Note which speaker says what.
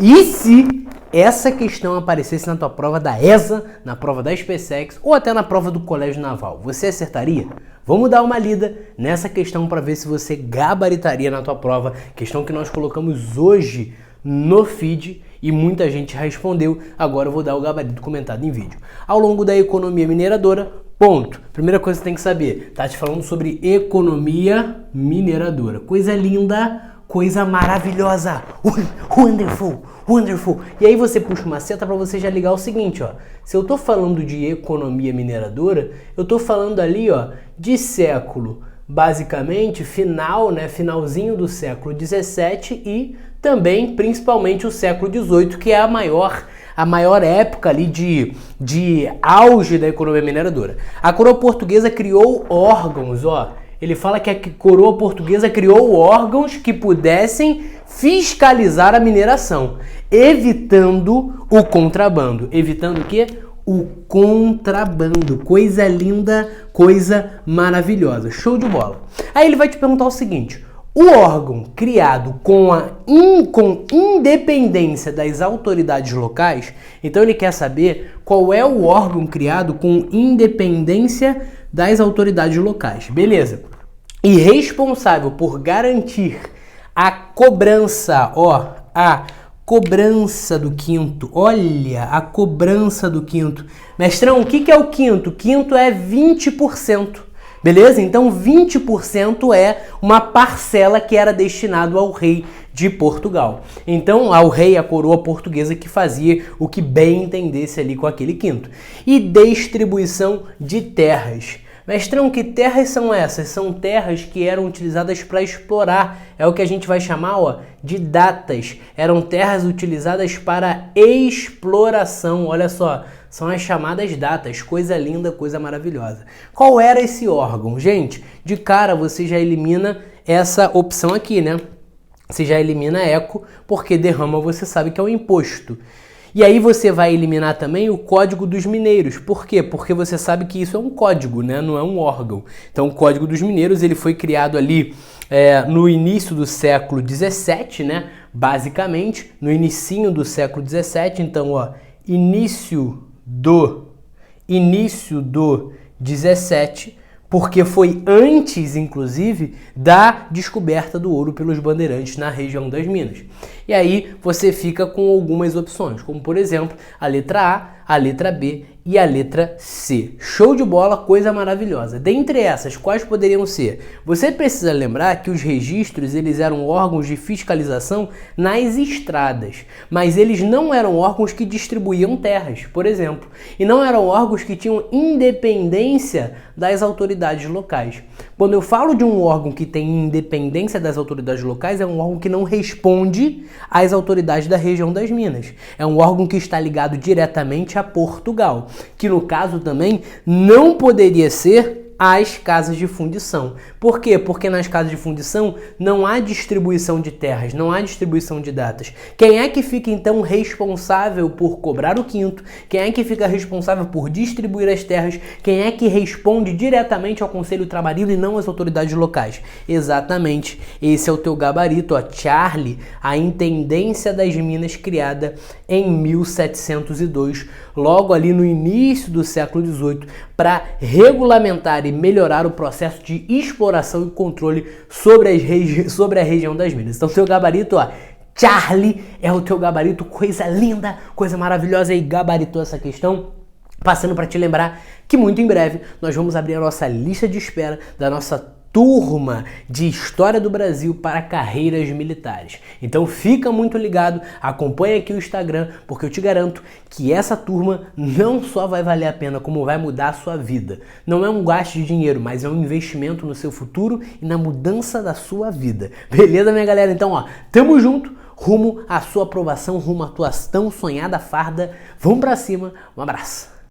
Speaker 1: E se essa questão aparecesse na tua prova da ESA, na prova da SpaceX ou até na prova do Colégio Naval, você acertaria? Vamos dar uma lida nessa questão para ver se você gabaritaria na tua prova, questão que nós colocamos hoje no feed e muita gente respondeu. Agora eu vou dar o gabarito comentado em vídeo. Ao longo da economia mineradora, ponto. Primeira coisa que você tem que saber, tá te falando sobre economia mineradora. Coisa linda, coisa maravilhosa, wonderful, wonderful. E aí você puxa uma seta para você já ligar o seguinte, ó. Se eu tô falando de economia mineradora, eu tô falando ali, ó, de século, basicamente, finalzinho do século 17 e também, principalmente, o século 18, que é a maior época ali de auge da economia mineradora. A coroa portuguesa criou órgãos, ó. Ele fala que a coroa portuguesa criou órgãos que pudessem fiscalizar a mineração, evitando o contrabando. Evitando o quê? O contrabando. Coisa linda, coisa maravilhosa. Show de bola. Aí ele vai te perguntar o seguinte: o órgão criado com independência das autoridades locais, então ele quer saber qual é o órgão criado com independência das autoridades locais. Beleza. E responsável por garantir a cobrança, ó, a cobrança do quinto. Olha, a cobrança do quinto. Mestrão, o que é o quinto? O quinto é 20%. Beleza? Então 20% é uma parcela que era destinado ao rei de Portugal. Então ao rei, a coroa portuguesa, que fazia o que bem entendesse ali com aquele quinto. E distribuição de terras. Mestrão, que terras são essas? São terras que eram utilizadas para explorar. É o que a gente vai chamar, ó, de datas. Eram terras utilizadas para exploração. Olha só, são as chamadas datas. Coisa linda, coisa maravilhosa. Qual era esse órgão? Gente, de cara você já elimina essa opção aqui, né? Você já elimina eco, porque derrama você sabe que é o imposto. E aí você vai eliminar também o Código dos Mineiros. Por quê? Porque você sabe que isso é um código, né? Não é um órgão. Então o Código dos Mineiros ele foi criado ali no início do século 17, né? Basicamente, no inicinho do século 17. Então, ó, início do 17, porque foi antes, inclusive, da descoberta do ouro pelos bandeirantes na região das Minas. E aí você fica com algumas opções, como por exemplo, a letra A, a letra B e a letra C. Show de bola, coisa maravilhosa. Dentre essas, quais poderiam ser? Você precisa lembrar que os registros eles eram órgãos de fiscalização nas estradas, mas eles não eram órgãos que distribuíam terras, por exemplo, e não eram órgãos que tinham independência das autoridades locais. Quando eu falo de um órgão que tem independência das autoridades locais, é um órgão que não responde às autoridades da região das Minas. É um órgão que está ligado diretamente a Portugal, que no caso também não poderia ser as casas de fundição. Por quê? Porque nas casas de fundição não há distribuição de terras, não há distribuição de datas. Quem é que fica então responsável por cobrar o quinto? Quem é que fica responsável por distribuir as terras? Quem é que responde diretamente ao Conselho Trabalhista e não às autoridades locais? Exatamente, esse é o teu gabarito, ó, Charlie, a Intendência das Minas, criada em 1702, logo ali no início do século XVIII, para regulamentar e melhorar o processo de exploração e controle sobre a região das Minas. Então, seu gabarito, ó, Charlie, é o teu gabarito, coisa linda, coisa maravilhosa, e gabaritou essa questão. Passando para te lembrar que muito em breve nós vamos abrir a nossa lista de espera da nossa turma de História do Brasil para carreiras militares. Então fica muito ligado, acompanha aqui o Instagram, porque eu te garanto que essa turma não só vai valer a pena, como vai mudar a sua vida. Não é um gasto de dinheiro, mas é um investimento no seu futuro e na mudança da sua vida. Beleza, minha galera? Então, ó, tamo junto, rumo à sua aprovação, rumo à tua tão sonhada farda. Vamos pra cima, um abraço.